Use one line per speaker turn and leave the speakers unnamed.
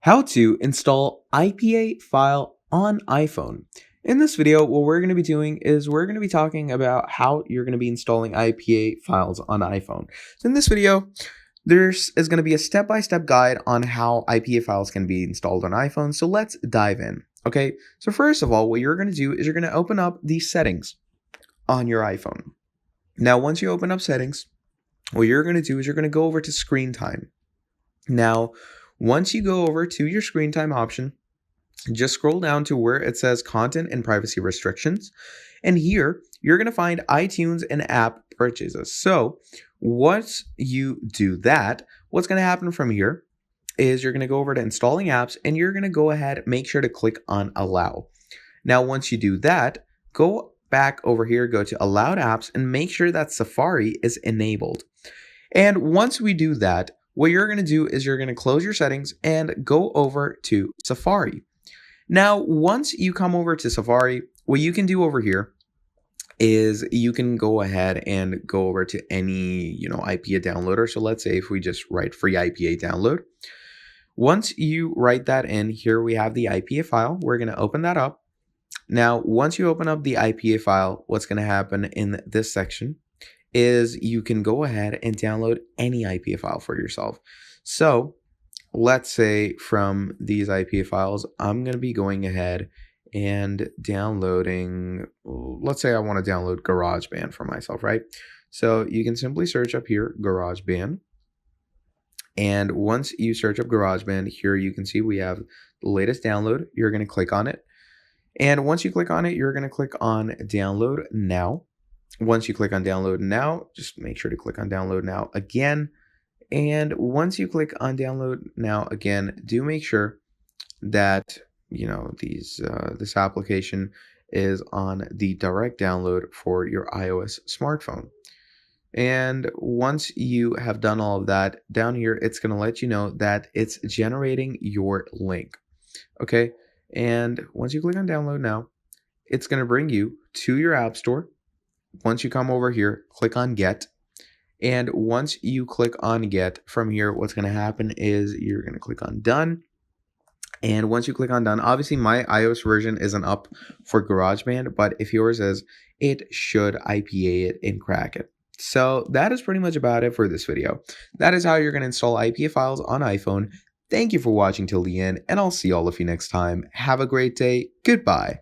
How to install IPA file on iPhone. In this video, what we're going to be doing is we're going to be talking about how you're going to be installing IPA files on iPhone. So in this video, there's going to be a step-by-step guide on how IPA files can be installed on iPhone. So let's dive in. Okay, so first of all, what you're going to do is you're going to open up the settings on your iPhone. Now, once you open up settings, what you're going to do is you're going to go over to screen time. Now, once you go over to your screen time option, just scroll down to where it says content and privacy restrictions. And here you're going to find iTunes and app purchases. So once you do that, what's going to happen from here is you're going to go over to installing apps and you're going to go ahead, make sure to click on allow. Now, once you do that, go back over here, go to allowed apps and make sure that Safari is enabled. And once we do that, what you're going to do is you're going to close your settings and go over to Safari. Now, once you come over to Safari, what you can do over here is you can go ahead and go over to any, IPA downloader. So let's say if we just write free IPA download. Once you write that in, here we have the IPA file. We're going to open that up. Now, once you open up the IPA file, what's going to happen in this section is you can go ahead and download any IPA file for yourself. So let's say from these IPA files, I'm going to be going ahead and downloading, let's say I want to download GarageBand for myself, right? So you can simply search up here, GarageBand. And once you search up GarageBand, here you can see we have the latest download. You're going to click on it. And once you click on it, you're going to click on download now. Once you click on download now, just make sure to click on download now again. And once you click on download now again, do make sure that, this application is on the direct download for your iOS smartphone. And once you have done all of that, down here, it's going to let you know that it's generating your link. Okay. And once you click on download now, it's going to bring you to your app store. Once you come over here, click on get. And once you click on get, from here, what's going to happen is you're going to click on done. And once you click on done, obviously my iOS version isn't up for GarageBand, but if yours is, it should IPA it and crack it. So that is pretty much about it for this video. That is how you're going to install IPA files on iPhone. Thank you for watching till the end, and I'll see all of you next time. Have a great day. Goodbye.